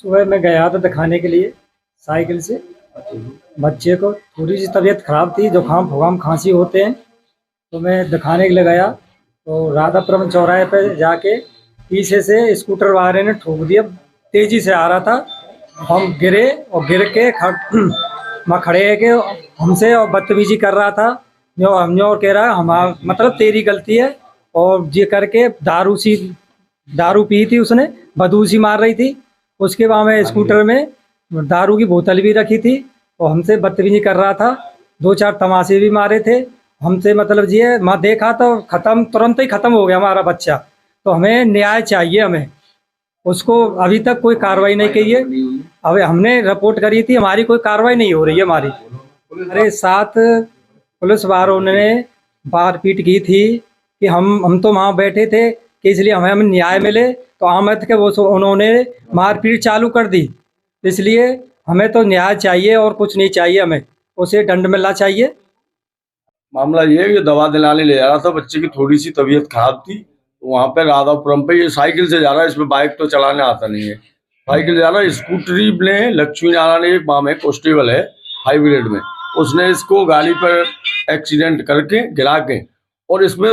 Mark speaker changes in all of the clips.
Speaker 1: सुबह मैं गया था दिखाने के लिए साइकिल से। बच्चे को थोड़ी सी तबीयत खराब थी, जुकाम फुकाम खांसी होते हैं, तो मैं दिखाने के लिए गया। तो राधापुरम चौराहे पे जाके पीछे से स्कूटर वाले ने ठोक दिया, तेजी से आ रहा था। हम गिरे और गिर के मैं खड़े है के हमसे और बदतमीजी कर रहा था। जो और कह रहा है हमारा मतलब तेरी गलती है, और ये करके दारू पी थी उसने, बदूसी मार रही थी। उसके बाद में स्कूटर में दारू की बोतल भी रखी थी और हमसे बदतमीजी कर रहा था। 2-4 तमाचे भी मारे थे हमसे। मतलब ये मैं देखा तो खत्म, तुरंत ही खत्म हो गया हमारा बच्चा। तो हमें न्याय चाहिए हमें। उसको अभी तक कोई कार्रवाई नहीं की है। अभी हमने रिपोर्ट करी थी, हमारी कोई कार्रवाई नहीं हो रही है हमारी। अरे 7 पुलिस वालों ने मारपीट की थी कि हम तो वहाँ बैठे थे कि इसलिए हमें न्याय मिले, तो आमद के वो उन्होंने मारपीट चालू कर दी। इसलिए हमें तो न्याय चाहिए और कुछ नहीं चाहिए, हमें उसे दंड मिलना चाहिए।
Speaker 2: मामला ये है कि दवा दिलाने ले जा रहा था, बच्चे की थोड़ी सी तबीयत खराब थी, तो वहाँ पे राधापुरम पे ये साइकिल से जा रहा है, इसमें बाइक तो चलाने आता नहीं है, साइकिल जा रहा है। स्कूटरी में लक्ष्मी नारायण एक माम है, कांस्टेबल है हाईब्रिड में, उसने इसको गाड़ी पर एक्सीडेंट करके गिरा के और इसमें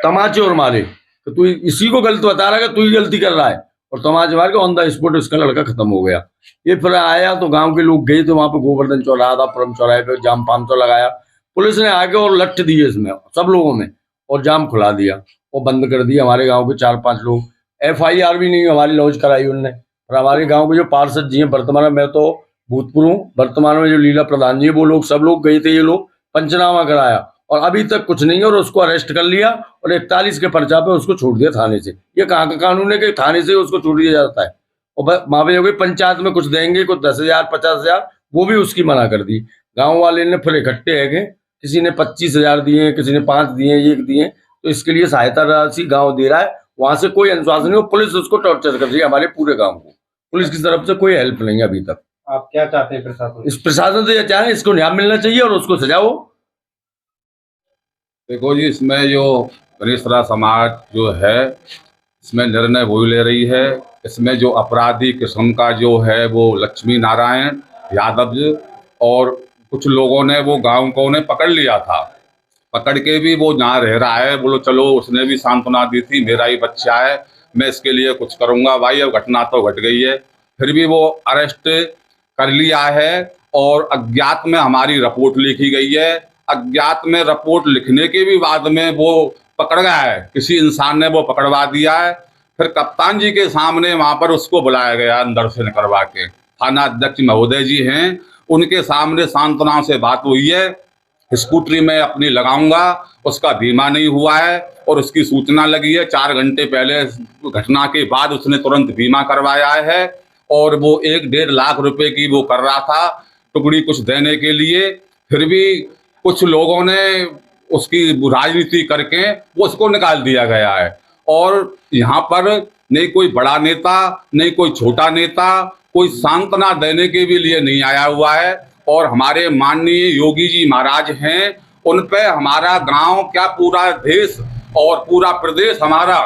Speaker 2: तमाचे और मारे। तो तू इसी को गलत बता रहा है कि तू ही गलती कर रहा है, और तमाचे मार के ऑन द स्पॉट उसका लड़का खत्म हो गया। ये फिर आया तो गांव के लोग गए, तो वहां पे गोवर्धन चौराहा था, परम चौराहे पे जाम 500 लगाया, पुलिस ने आके और लठ दिए इसमें सब लोगों में, और जाम खुला दिया और बंद कर दिया। हमारे गांव के 4-5 लोग, FIR भी नहीं हमारी लॉन्च कराई उनने। और हमारे गांव के जो पार्षद जी हैं वर्तमान में, मैं तो भूतपूर्व हूँ, वर्तमान में जो लीला प्रधान जी है, वो लोग सब लोग गए थे, ये लोग पंचनामा कराया और अभी तक कुछ नहीं है, और उसको अरेस्ट कर लिया और 41 के पर्चा पे उसको छोड़ दिया थाने से। ये कहाँ का कानून है कि थाने से उसको छोड़ दिया जाता है? और वहां पे कोई पंचायत में कुछ देंगे, कुछ 10,000 50,000, वो भी उसकी मना कर दी। गाँव वाले ने फिर इकट्ठे है, किसी ने 25,000 दिए, किसी ने 5 दिए, 1 दिए, तो इसके लिए सहायता राशि गांव दे रहा है। वहां से कोई अनुशासन नहीं, पुलिस उसको टॉर्चर कर रही है, हमारे पूरे गांव को। पुलिस की तरफ से कोई हेल्प नहीं है अभी तक।
Speaker 3: आप क्या चाहते हैं प्रशासन?
Speaker 2: इस प्रशासन से ये चाहे इसको न्याय मिलना चाहिए और उसको सजा हो।
Speaker 4: देखो जी, इसमें जो गणेशरा समाज जो है, इसमें निर्णय वही ले रही है। इसमें जो अपराधी किस्म का जो है वो लक्ष्मी नारायण यादव और कुछ लोगों ने वो गांव को ने पकड़ लिया था। पकड़ के भी वो जहाँ रह रहा है, बोलो चलो, उसने भी सांत्वना दी थी, मेरा ही बच्चा है, मैं इसके लिए कुछ करूँगा। भाई अब घटना तो घट गई है, फिर भी वो अरेस्ट कर लिया है और अज्ञात में हमारी रिपोर्ट लिखी गई है। अज्ञात में रिपोर्ट लिखने के भी बाद में वो पकड़ गया है, किसी इंसान ने वो पकड़वा दिया है। फिर कप्तान जी के सामने वहाँ पर उसको बुलाया गया अंदर से करवा के। थाना अध्यक्ष महोदय जी हैं, उनके सामने सांत्वना से बात हुई है, स्कूटरी में अपनी लगाऊंगा, उसका बीमा नहीं हुआ है और उसकी सूचना लगी है 4 घंटे पहले घटना के बाद, उसने तुरंत बीमा करवाया है और वो 1-1.5 लाख रुपए की वो कर रहा था टुकड़ी कुछ देने के लिए। फिर भी कुछ लोगों ने उसकी राजनीति करके वो उसको निकाल दिया गया है। और यहाँ पर नहीं कोई बड़ा नेता, नहीं कोई छोटा नेता, कोई सांत्वना देने के भी लिए नहीं आया हुआ है। और हमारे माननीय योगी जी महाराज हैं, उन पे हमारा गांव क्या पूरा देश और पूरा प्रदेश हमारा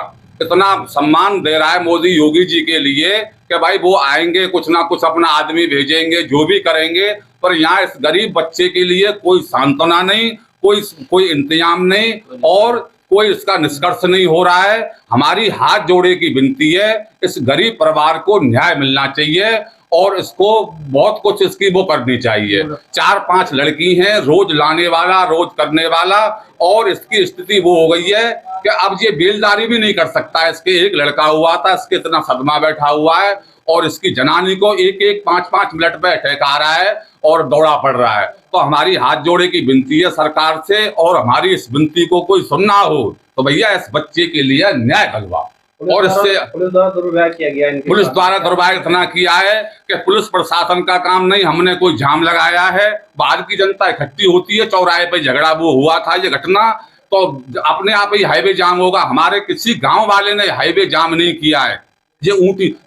Speaker 4: इतना सम्मान दे रहा है मोदी योगी जी के लिए कि भाई वो आएंगे, कुछ ना कुछ अपना आदमी भेजेंगे, जो भी करेंगे, पर यहाँ इस गरीब बच्चे के लिए कोई सांत्वना नहीं, कोई इंतजाम नहीं और कोई इसका निष्कर्ष नहीं हो रहा है। हमारी हाथ जोड़े की विनती है, इस गरीब परिवार को न्याय मिलना चाहिए और इसको बहुत कुछ इसकी वो करनी चाहिए। 4-5 लड़की हैं, रोज लाने वाला, रोज करने वाला, और इसकी स्थिति वो हो गई है कि अब ये बेलदारी भी नहीं कर सकता है। इसके एक लड़का हुआ था, इसके इतना सदमा बैठा हुआ है और इसकी जनानी को 1-1 5-5 मिनट पे अटैक आ रहा है और दौड़ा पड़ रहा है। तो हमारी हाथ जोड़े की विनती है सरकार से, और हमारी इस विनती को कोई सुनना हो तो भैया इस बच्चे के लिए न्याय करवाओ। और इससे
Speaker 3: पुलिस द्वारा दुर्व्यवहार किया गया,
Speaker 4: पुलिस द्वारा दुर्व्यवहार इतना किया है कि पुलिस प्रशासन का काम नहीं, हमने कोई जाम लगाया है, बाहर की जनता इकट्ठी होती है, चौराहे पे झगड़ा वो हुआ था ये घटना, तो अपने आप ही हाईवे जाम होगा। हमारे किसी गांव वाले ने हाईवे जाम नहीं किया है, ये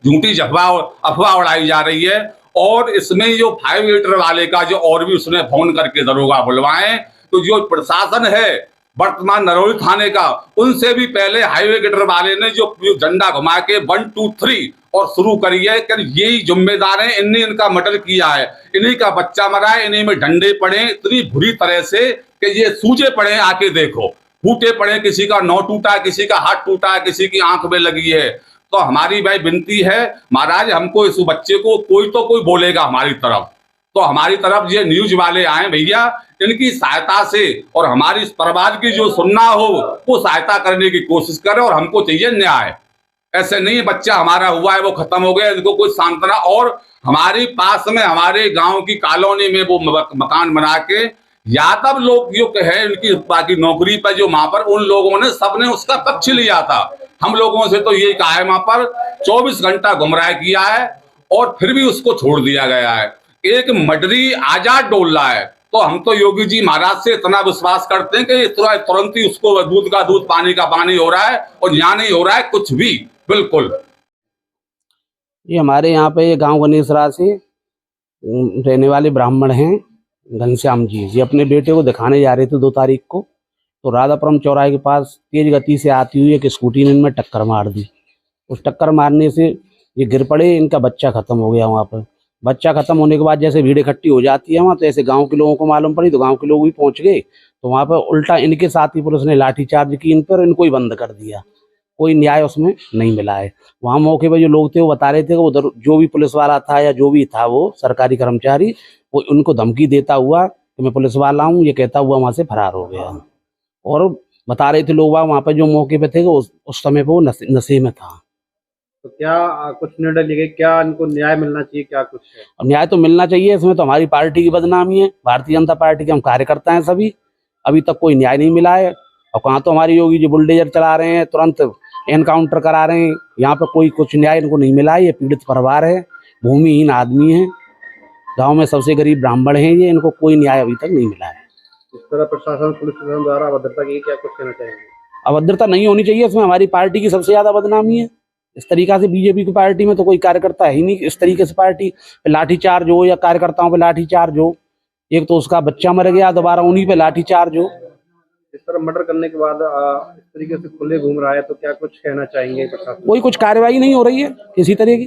Speaker 4: झूठी अफवाह उड़ाई जा रही है। और इसमें जो 5 लीटर वाले का जो और भी उसने फोन करके दरोगा बुलवाए, तो जो प्रशासन है वर्तमान नरौली थाने का, उनसे भी पहले हाईवे गेटर वाले ने जो झंडा घुमा के 1 2 3 और शुरू करी है कि यही जिम्मेदार हैं, इन्हीं इनका मर्डर किया है, इन्हीं का बच्चा मरा है, इन्हीं में डंडे पड़े इतनी बुरी तरह से कि ये सूजे पड़े हैं, आके देखो, फूटे पड़े, किसी का नौ टूटा है, किसी का हाथ टूटा है, किसी की आंख में लगी है। तो हमारी भाई विनती है महाराज, हमको इस बच्चे को कोई तो कोई बोलेगा हमारी तरफ, तो हमारी तरफ ये न्यूज वाले आए भैया, इनकी सहायता से और हमारी इस परिवार की जो सुनना हो वो सहायता करने की कोशिश करें, और हमको चाहिए न्याय। ऐसे नहीं बच्चा हमारा हुआ है वो खत्म हो गया, इनको कोई सांत्वना। और हमारे पास में हमारे गांव की कॉलोनी में वो मकान बना के यादव लोग जो है उनकी बाकी नौकरी पर जो वहां पर उन लोगों ने सबने उसका पक्ष लिया था। हम लोगों से तो यही कहा है, वहां पर 24 घंटा गुमराह किया है और फिर भी उसको छोड़ दिया गया है। एक मर्डरी आजाद डोल रहा है, तो हम तो योगी जी महाराज से इतना विश्वास करते हैं कि तुरंत ही उसको दूध का दूध पानी का पानी हो रहा है, और यहाँ नहीं हो रहा है कुछ भी। बिल्कुल
Speaker 5: ये हमारे यहाँ पे ये गांव गणेशरा से रहने वाले ब्राह्मण हैं घनश्याम जी। ये अपने बेटे को दिखाने जा रहे थे 2 तारीख को, तो राधापुरम चौराहे के पास तेज गति से आती हुई एक स्कूटी ने इनमें टक्कर मार दी। उस टक्कर मारने से ये गिर पड़े, इनका बच्चा खत्म हो गया। वहाँ पर बच्चा खत्म होने के बाद जैसे भीड़ इकट्ठी हो जाती है वहाँ, तो ऐसे गांव के लोगों को मालूम पड़ी, तो गांव के लोग भी पहुँच गए। तो वहाँ पर उल्टा इनके साथ ही पुलिस ने लाठीचार्ज की इन पर, इनको ही बंद कर दिया। कोई न्याय उसमें नहीं मिला है। वहाँ मौके पर जो लोग थे वो बता रहे थे कि उधर जो भी पुलिस वाला था या जो भी था वो सरकारी कर्मचारी, वो उनको धमकी देता हुआ कि मैं पुलिस वाला हूँ ये कहता हुआ वहाँ से फरार हो गया। और बता रहे थे लोग वहाँ पर जो मौके पे थे उस समय पे वो नशे में था।
Speaker 3: तो क्या कुछ निर्णय लिए गए, क्या इनको न्याय मिलना चाहिए, क्या कुछ है?
Speaker 5: अब न्याय तो मिलना चाहिए, इसमें तो हमारी पार्टी की बदनामी है। भारतीय जनता पार्टी के हम कार्यकर्ता हैं सभी, अभी तक कोई न्याय नहीं मिला है। और कहाँ तो हमारी योगी जी बुलडोजर चला रहे हैं, तुरंत एनकाउंटर करा रहे हैं। यहाँ पे कोई कुछ न्याय इनको नहीं मिला है। ये पीड़ित परिवार है, भूमिहीन आदमी है, गांव में सबसे गरीब ब्राह्मण हैं ये, इनको कोई न्याय अभी तक नहीं मिला है।
Speaker 3: इस तरह प्रशासन पुलिस प्रशासन द्वारा अभद्रता की, क्या कुछ कहना चाहेंगे?
Speaker 5: अभद्रता नहीं होनी चाहिए, इसमें हमारी पार्टी की सबसे ज्यादा बदनामी है। इस तरीका से बीजेपी की पार्टी में तो कोई कार्यकर्ता है ही नहीं। इस तरीके से पार्टी पे लाठीचार्ज हो या कार्यकर्ताओं पे लाठीचार्ज हो, एक तो उसका बच्चा मर गया, दोबारा उन्हीं पे लाठीचार्ज हो।
Speaker 3: इस तरह मर्डर करने के बाद इस तरीके से खुले घूम रहा है, तो क्या कुछ कहना चाहेंगे प्रशासन?
Speaker 5: कोई कुछ कार्रवाई नहीं हो रही है, किसी तरह की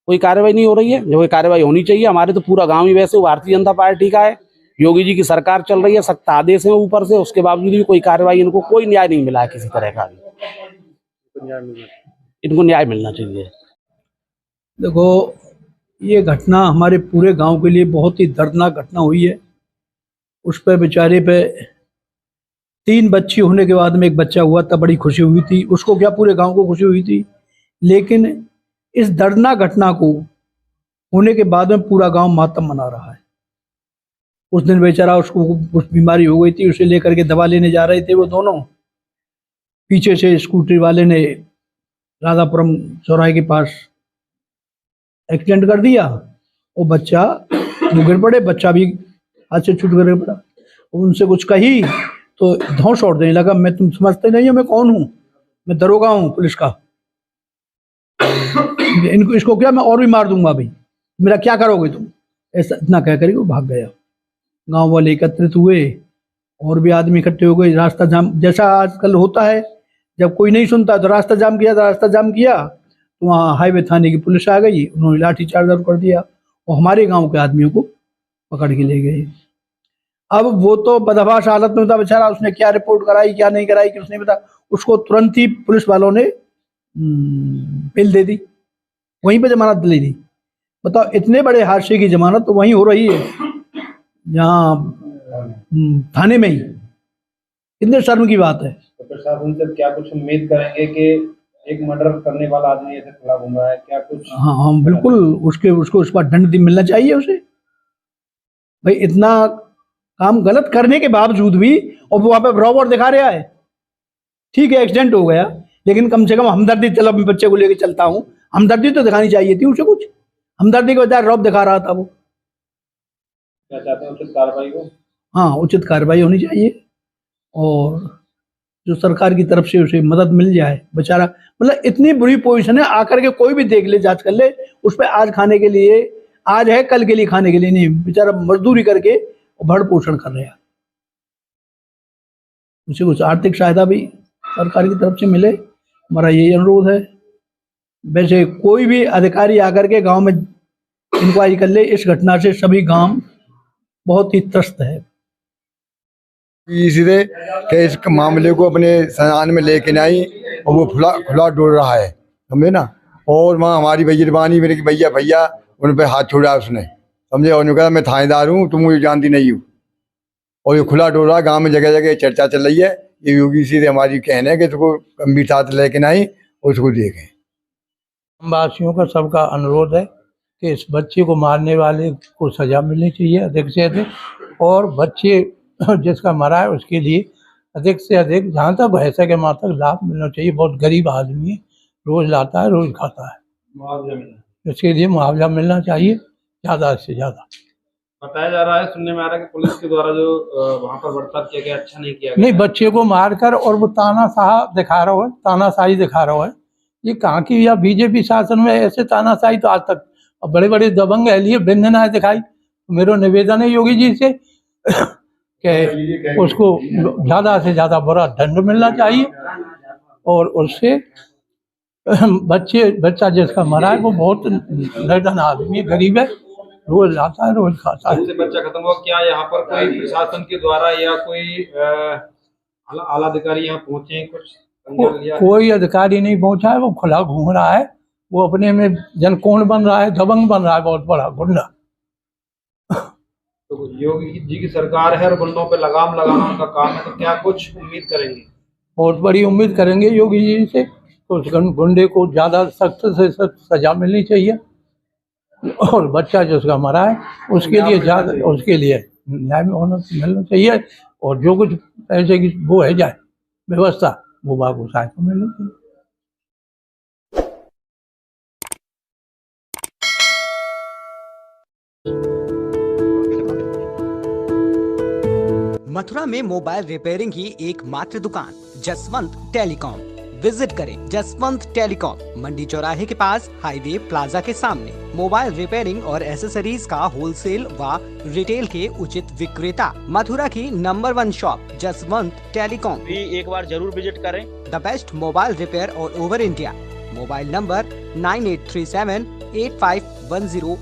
Speaker 5: कोई कार्रवाई नहीं हो रही है। जो कार्रवाई होनी चाहिए, हमारे तो पूरा गांव ही वैसे भारतीय जनता पार्टी का है, योगी जी की सरकार चल रही है, सख्त आदेश है ऊपर से, उसके बावजूद भी कोई कार्रवाई, इनको कोई न्याय नहीं मिला है किसी तरह का भी। इनको न्याय मिलना चाहिए।
Speaker 6: देखो, ये घटना हमारे पूरे गांव के लिए बहुत ही दर्दनाक घटना हुई है। उस पे बेचारे पे 3 बच्ची होने के बाद में एक बच्चा हुआ, तब बड़ी खुशी हुई थी उसको, क्या पूरे गांव को खुशी हुई थी। लेकिन इस दर्दनाक घटना को होने के बाद में पूरा गांव मातम मना रहा है। उस दिन बेचारा उसको कुछ बीमारी हो गई थी, उसे लेकर के दवा लेने जा रहे थे वो दोनों, पीछे से स्कूटर वाले ने राधापुरम चौराहे के पास एक्सीडेंट कर दिया। वो बच्चा वो गिर पड़े, बच्चा भी हाथ से छूट कर गिर पड़ा। उनसे कुछ कही तो धौंस छोड़ देने लगा, मैं तुम समझते नहीं हो मैं कौन हूँ, मैं दरोगा हूँ पुलिस का, इनको इसको क्या मैं और भी मार दूंगा भाई, मेरा क्या करोगे तुम, ऐसा इतना कह कर वो भाग गया। गांव वाले एकत्रित हुए और भी आदमी इकट्ठे हो गए, रास्ता जाम जैसा आजकल होता है, जब कोई नहीं सुनता तो रास्ता जाम किया। तो वहाँ हाईवे थाने की पुलिस आ गई, उन्होंने लाठी चार्ज कर दिया और हमारे गांव के आदमियों को पकड़ के ले गए। अब वो तो बदहवास हालत में था बेचारा, उसने क्या रिपोर्ट कराई क्या नहीं कराई कि उसने बता, उसको तुरंत ही पुलिस वालों ने बेल दे दी, वहीं पे जमानत ले दी। बताओ, इतने बड़े हादसे की जमानत तो वहीं हो रही है, यहाँ थाने में ही, कितने शर्म की बात है।
Speaker 3: तो प्रशासन से क्या कुछ उम्मीद करेंगे कि एक मर्डर करने वाला आदमी ऐसे खुला घूम रहा है, क्या कुछ?
Speaker 6: हाँ बिल्कुल, उसको उस पर दंड मिलना चाहिए उसे। भाई इतना काम गलत करने के बावजूद भी, और वहाँ पे बराबर दिखा रहा है, ठीक है एक्सीडेंट हो गया, लेकिन कम से कम हमदर्दी, चलो मैं बच्चे को लेके चलता हूँ, हमदर्दी तो दिखानी चाहिए थी उसे। कुछ हमदर्दी के बजाय रौब दिखा रहा था वो।
Speaker 3: क्या चाहते हैं, उचित कार्रवाई हो?
Speaker 6: हाँ, उचित कार्रवाई होनी चाहिए और जो सरकार की तरफ से उसे मदद मिल जाए। बेचारा मतलब इतनी बुरी पोजीशन है, आकर के कोई भी देख ले, जांच कर ले, उस पर आज खाने के लिए आज है, कल के लिए खाने के लिए नहीं। बेचारा मजदूरी करके भरण पोषण कर रहा है, उसे कुछ आर्थिक सहायता भी सरकार की तरफ से मिले, हमारा यही अनुरोध है। वैसे कोई भी अधिकारी आकर के गांव में इंक्वायरी कर ले, इस घटना से सभी गांव बहुत ही त्रस्त है।
Speaker 7: इसलिए कि इस मामले को अपने संज्ञान में लेके नहीं आई और वो खुला डोल रहा है, समझे ना। और वहाँ हमारी भैया मेरे की भैया उन पे हाथ छोड़ा उसने, समझे, और उन्होंने कहा मैं थानेदार हूँ, तुम मुझे जानती नहीं हो। और ये खुला डोल रहा है, गाँव में जगह जगह चर्चा चल रही है। ये योगी जी से हमारी कहना है कि इसको गंभीरता से लेके नहीं उसको देखें।
Speaker 6: वासियों का सबका अनुरोध है कि इस बच्चे को मारने वाले को सजा मिलनी चाहिए अधिक से अधिक, और बच्चे जिसका मरा है उसके लिए अधिक से अधिक जहाँ तक हो सके वहाँ तक लाभ मिलना चाहिए। बहुत गरीब आदमी है, रोज लाता है रोज खाता है,
Speaker 3: मुआवजा मिलना,
Speaker 6: इसके लिए मुआवजा मिलना चाहिए ज़्यादा से ज़्यादा।
Speaker 3: बताया जा रहा है, सुनने में आ रहा है कि पुलिस के द्वारा जो वहाँ पर बर्ताव किया गया अच्छा नहीं किया गया।
Speaker 6: नहीं, बच्चे को मारकर और वो तानाशाही दिखा रहा है। ये कहाँ की, या बीजेपी शासन में ऐसे तानाशाही तो आज तक बड़े बड़े दबंग एलिए बंधना दिखाई। मेरा निवेदन है योगी जी से कि उसको ज़्यादा से ज़्यादा बड़ा दंड मिलना चाहिए, और उससे बच्चा जिसका मरा है वो बहुत निर्धन आदमी है, गरीब है, रोज लाता है रोज खाता है।
Speaker 3: से बच्चा खत्म हुआ, क्या यहाँ पर कोई प्रशासन के द्वारा या कोई आला अधिकारी यहाँ पहुंचे हैं, कुछ संज्ञान लिया है?
Speaker 6: कोई अधिकारी नहीं पहुंचा है, वो खुला घूम रहा है, वो अपने में जनकोण बन रहा है, दबंग बन रहा है, बहुत बड़ा गुंडा।
Speaker 3: तो योगी जी की सरकार है और गुंडों पे लगाम लगाना उनका काम है, तो क्या कुछ उम्मीद करेंगे?
Speaker 6: बहुत बड़ी उम्मीद करेंगे योगी जी से। तो उस गुंडे को ज़्यादा सख्त से सख्त सजा मिलनी चाहिए, और बच्चा जिसका मरा है उसके लिए ज़्यादा, उसके लिए न्याय में होना मिलना चाहिए, और जो कुछ पैसे की वो है जाए व्यवस्था वो बाबू साहब को मिलनी चाहिए।
Speaker 8: मथुरा में मोबाइल रिपेयरिंग की एकमात्र दुकान जसवंत टेलीकॉम। विजिट करें जसवंत टेलीकॉम, मंडी चौराहे के पास, हाईवे प्लाजा के सामने। मोबाइल रिपेयरिंग और एसेसरीज का होलसेल व रिटेल के उचित विक्रेता। मथुरा की नंबर 1 शॉप जसवंत टेलीकॉम
Speaker 9: भी एक बार जरूर विजिट करें।
Speaker 8: The best mobile repair all over India. Mobile number 9837851017।